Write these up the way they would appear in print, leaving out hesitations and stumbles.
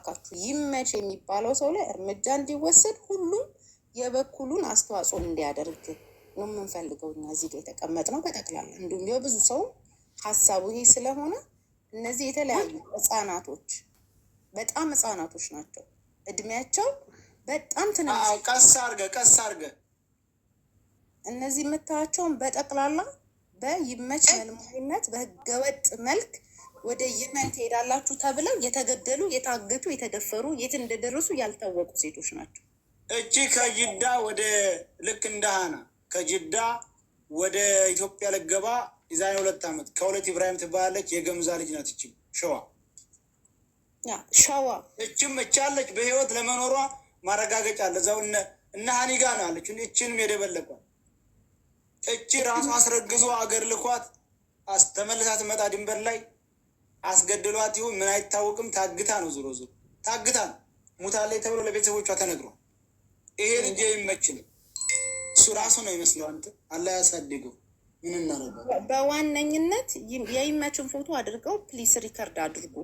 እባካችሁ ይመች የሚባለው ሰው ላይ እርምጃ እንዲወሰድ ሁሉም የበኩሉን አስተዋጽኦ እንዲያደርግ ነው የምንፈልገው። እኛ እዚህ ጋር የተቀመጥነው በጠቅላላ እንዲሁም የብዙ ሰው ሀሳቡ ይሄ ስለሆነ እነዚህ የተለያዩ ህጻናቶች በጣም ህጻናቶች ናቸው። እድሜያቸው በጣም ትንሽ። ቀስ አርገ እነዚህ የምታያቸውን በጠቅላላ በይመች መልማዊነት በህገወጥ መልክ ወደ የመን ትሄዳላችሁ ተብለው የተገደሉ፣ የታገቱ፣ የተደፈሩ የት እንደደረሱ ያልታወቁ ሴቶች ናቸው። እቺ ከጅዳ ወደ ልክ እንደ ሀና ከጅዳ ወደ ኢትዮጵያ ልገባ የዛሬ 2 ዓመት ከሁለት ኢብራሂም ትባላለች። የገምዛ ልጅ ናት። እቺ ሸዋ እችም እቻለች። በህይወት ለመኖሯ ማረጋገጫ አለ። እዛው እነ ሀኒ ጋ ነው አለች። እችንም የደበለቋት እቺ ራሱ አስረግዞ አገር ልኳት ተመልሳ ትመጣ ድንበር ላይ አስገድሏት ይሁን ምን አይታወቅም። ታግታ ነው ዞሮ ታግታ ነው ሙታለች ተብሎ ለቤተሰቦቿ ተነግሯል። ይሄ ልጅ ይመችል እሱ ራሱ ነው ይመስለው። አንተ አላህ ያሳድገው። ምን እናደርጋለን? በዋነኝነት የይመችን ፎቶ አድርገው ፕሊስ ሪከርድ አድርጉ።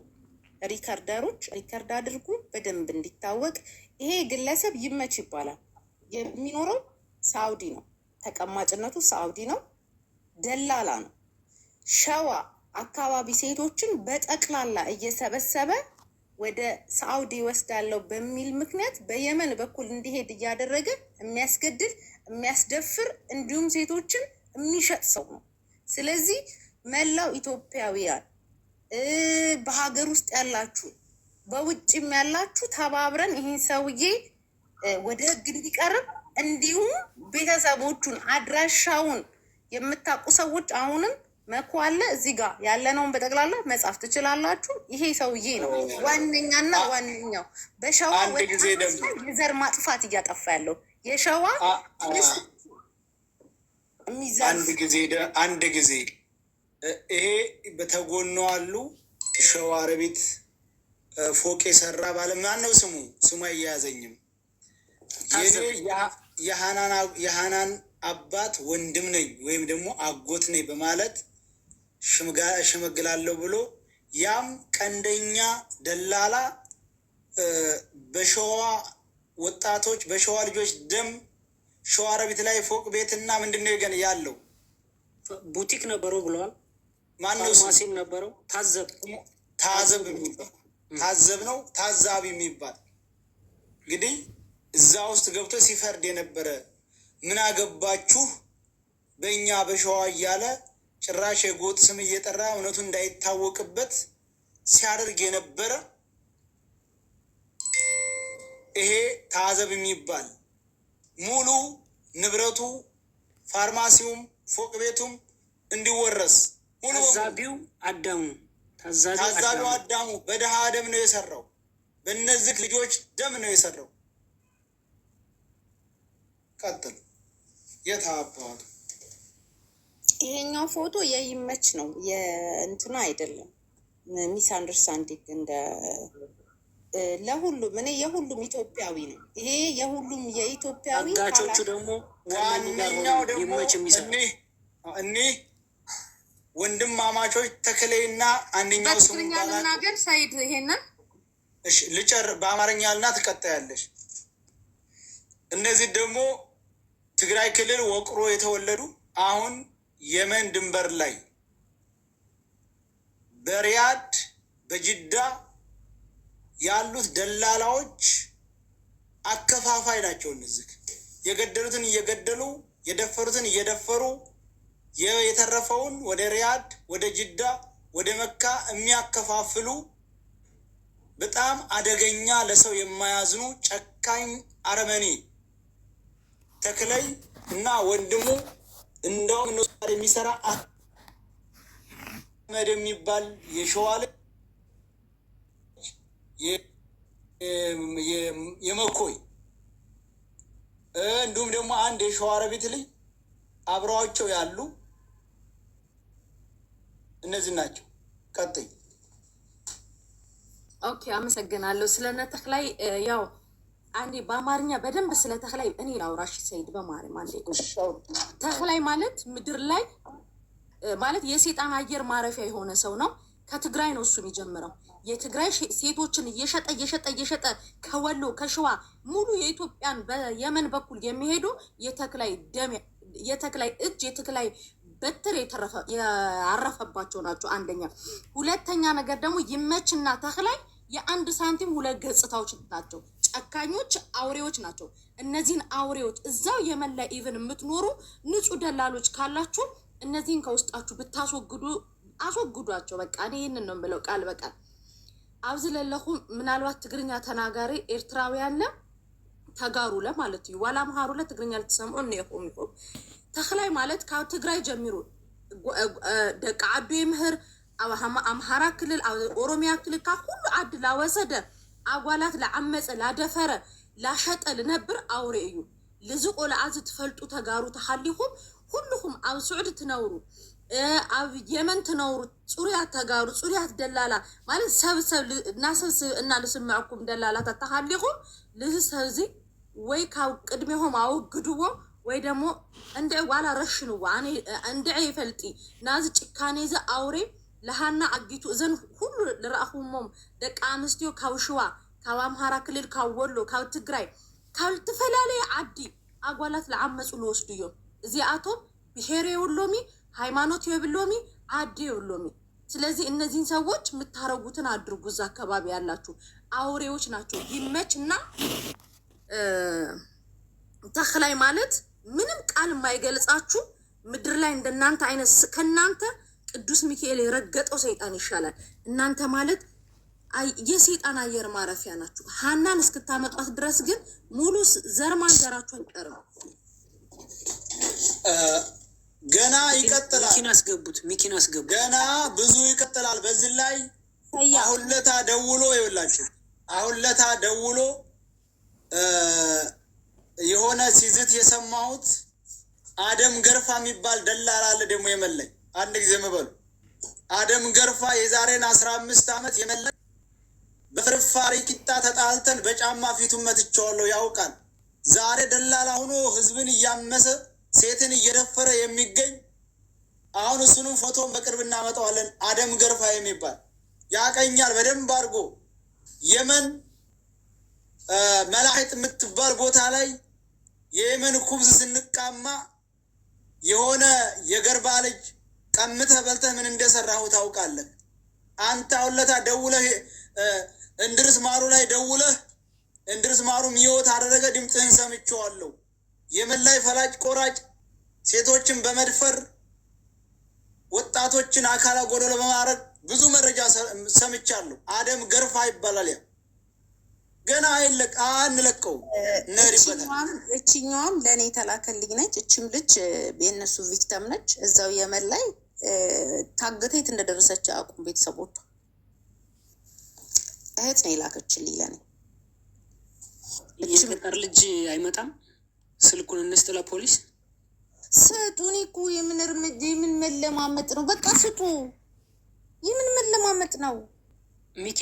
ሪከርደሮች ሪከርድ አድርጉ በደንብ እንዲታወቅ። ይሄ ግለሰብ ይመች ይባላል። የሚኖረው ሳውዲ ነው። ተቀማጭነቱ ሳውዲ ነው። ደላላ ነው። ሸዋ አካባቢ ሴቶችን በጠቅላላ እየሰበሰበ ወደ ሳውዲ ወስዳለው በሚል ምክንያት በየመን በኩል እንዲሄድ እያደረገ የሚያስገድድ የሚያስደፍር እንዲሁም ሴቶችን የሚሸጥ ሰው ነው። ስለዚህ መላው ኢትዮጵያውያን በሀገር ውስጥ ያላችሁ በውጭም ያላችሁ ተባብረን ይህን ሰውዬ ወደ ህግ እንዲቀርብ እንዲሁም ቤተሰቦቹን አድራሻውን የምታውቁ ሰዎች አሁንም መኳለ እዚህ ጋር ያለነውን በጠቅላላ መጻፍ ትችላላችሁ። ይሄ ሰውዬ ነው ዋነኛና ዋነኛው በሸዋ የዘር ማጥፋት እያጠፋ ያለው የሸዋ አንድ ጊዜ ይሄ በተጎኖ አሉ ሸዋ ረቢት ፎቅ የሰራ ባለማን ነው ስሙ አያያዘኝም። የሃናን አባት ወንድም ነኝ ወይም ደግሞ አጎት ነኝ በማለት ሽመግላለሁ ብሎ ያም ቀንደኛ ደላላ በሸዋ ወጣቶች በሸዋ ልጆች ደም ሸዋ ረቢት ላይ ፎቅ ቤትና ምንድነው ይገን ያለው ቡቲክ ነበረው ብለዋል። ማነው ማሲን ነበረው ታዘብ ነው ታዛቢ የሚባል እንግዲህ እዛ ውስጥ ገብቶ ሲፈርድ የነበረ ምን አገባችሁ በእኛ በሸዋ እያለ ጭራሽ የጎጥ ስም እየጠራ እውነቱ እንዳይታወቅበት ሲያደርግ የነበረ ይሄ ታዘብ የሚባል ሙሉ ንብረቱ ፋርማሲውም ፎቅ ቤቱም እንዲወረስ ታዛቢው አዳሙ በደሃ ደም ነው የሰራው። በእነዚህ ልጆች ደም ነው የሰራው። ቀጥል የታባቱ ይሄኛው ፎቶ የይመች ነው የእንትና አይደለም። ሚስ አንደርስታንዲንግ እንደ ለሁሉም እኔ የሁሉም ኢትዮጵያዊ ነው። ይሄ የሁሉም የኢትዮጵያዊ አጋቾቹ ደግሞ ዋነኛው ደግሞ እኒህ ወንድማማቾች ተክሌና አንደኛው ስሙ ባላናገር ሳይድ ይሄንን እሺ ልጨር በአማርኛልና ትቀጣያለሽ። እነዚህ ደግሞ ትግራይ ክልል ወቅሮ የተወለዱ አሁን የመን ድንበር ላይ በሪያድ በጅዳ ያሉት ደላላዎች አከፋፋይ ናቸው። እነዚህ የገደሉትን እየገደሉ የደፈሩትን እየደፈሩ የተረፈውን ወደ ሪያድ ወደ ጅዳ ወደ መካ የሚያከፋፍሉ በጣም አደገኛ ለሰው የማያዝኑ ጨካኝ አረመኔ ተክለይ እና ወንድሙ እንደውም እነሱ ጋር የሚሰራ አህመድ የሚባል የሸዋል የመኮይ እንዲሁም ደግሞ አንድ የሸዋ ረቢት ልጅ አብረዋቸው ያሉ እነዚህ ናቸው። ቀጥይ። ኦኬ፣ አመሰግናለሁ። ስለነ ተክላይ ያው አንዴ በአማርኛ በደንብ ስለ ተክላይ እኔ ላውራሽ ሰይድ በማርያም አንዴ። ተክላይ ማለት ምድር ላይ ማለት የሴጣን አየር ማረፊያ የሆነ ሰው ነው። ከትግራይ ነው እሱ የሚጀምረው። የትግራይ ሴቶችን እየሸጠ ከወሎ ከሸዋ ሙሉ የኢትዮጵያን በየመን በኩል የሚሄዱ የተክላይ እጅ የተክላይ በትር ያረፈባቸው ናቸው። አንደኛ። ሁለተኛ ነገር ደግሞ ይመችና ተክላይ የአንድ ሳንቲም ሁለት ገጽታዎች ናቸው። ጨካኞች አውሬዎች ናቸው። እነዚህን አውሬዎች እዛው የመን ላይ ኢቨን የምትኖሩ ንጹህ ደላሎች ካላችሁ እነዚህን ከውስጣችሁ ብታስወግዱ አስወግዷቸው። በቃ እኔ ይህንን ነው የምለው ቃል በቃል። አብዝ ለለኹ ምናልባት ትግርኛ ተናጋሪ ኤርትራውያን ተጋሩ ለማለት እዩ ዋላ መሃሩ ለትግርኛ ልትሰምዑ ነይኹም ይኹም ተክላይ ማለት ካብ ትግራይ ጀሚሩ ደቂ ዓዱ ይምህር ኣብ ኣምሃራ ክልል ኣብ ኦሮሚያ ክልል ካብ ኩሉ ዓዲ ላወሰደ ኣጓላት ለዓመፀ ላደፈረ ላሸጠ ልነብር አውሬ እዩ። ልዝቆ ለዓዝ ትፈልጡ ተጋሩ ተሓሊኹም ኩልኹም ኣብ ስዑድ ትነብሩ ኣብ የመን ትነብሩ ጽሩያት ተጋሩ ጽሩያት ደላላ ማለት ሰብ እና ልስምዐኩም ደላላታት ተሓሊኹም ልዚ ሰብዚ ወይ ካብ ቅድሚሆም ኣውግድዎ ወይ ደግሞ እንደ ዋላ ረሽንዋ እንደ ይፈልጢ ናዚ ጭካኔ ዚ አውሬ ለሃና አጊቱ እዘን ሁሉ ለራኹሞም ደቂ አንስትዮ ካብ ሽዋ ካብ አምሃራ ክልል ካብ ወሎ ካብ ትግራይ ካብ ተፈላለየ ዓዲ አጓላት ለዓመፁ ልወስዱ እዮም። እዚኣቶም ብሄር የብሎሚ ሃይማኖት የብሎሚ ዓዲ የብሎሚ። ስለዚህ እነዚህን ሰዎች የምታረጉትን አድርጉ። እዛ አካባቢ ያላችሁ አውሬዎች ናቸው። ይመችና ተክላይ ማለት ምንም ቃል የማይገልጻችሁ ምድር ላይ እንደናንተ አይነት ከናንተ ቅዱስ ሚካኤል የረገጠው ሰይጣን ይሻላል። እናንተ ማለት የሰይጣን አየር ማረፊያ ናችሁ። ሃናን እስክታመጧት ድረስ ግን ሙሉ ዘርማን ዘራችሁ አይቀርም። ገና ይቀጥላል። ሚኪን አስገቡት። ገና ብዙ ይቀጥላል። በዚህ ላይ አሁን ለታ ደውሎ ይውላችሁ አሁን ለታ ደውሎ የሆነ ሲዝት የሰማሁት አደም ገርፋ የሚባል ደላላ አለ። ደግሞ የመለኝ አንድ ጊዜ መበሉ አደም ገርፋ የዛሬን 15 ዓመት የመለኝ በፍርፋሪ ቂጣ ተጣልተን በጫማ ፊቱን መትቼዋለሁ ያውቃል። ዛሬ ደላላ ሆኖ ህዝብን እያመሰ ሴትን እየደፈረ የሚገኝ አሁን እሱንም ፎቶን በቅርብ እናመጣዋለን። አደም ገርፋ የሚባል ያቀኛል በደንብ አድርጎ የመን መላእክት የምትባል ቦታ ላይ የየመን ኩብዝ ስንቃማ የሆነ የገርባ ልጅ ቀምተህ በልተህ ምን እንደሰራሁ ታውቃለህ። አንተ አውለታ ደውለህ እንድርስ ማሩ ላይ ደውለህ እንድርስ ማሩ ሚዮት አደረገ ድምፅህን ሰምቼዋለሁ። የመን ላይ ፈላጭ ቆራጭ ሴቶችን በመድፈር ወጣቶችን አካላ ጎደሎ በማድረግ ብዙ መረጃ ሰምቻለሁ። አደም ገርፋ ይባላል። ያ ገና አይለቅ አንለቀው ነሪበታል። እቺኛዋም ለኔ ተላከልኝ ነች። እቺም ልጅ የነሱ ቪክቲም ነች። እዛው የመን ላይ ታገተት እንደደረሰች አቁም ቤተሰቦቿ እህት ነው የላከችልኝ ለኔ። የገጠር ልጅ አይመጣም። ስልኩን እንስጥ ለፖሊስ ስጡን እኮ የምን እርምጃ የምን መለማመጥ ነው? በቃ ስጡ። የምን መለማመጥ ነው? ሚኪ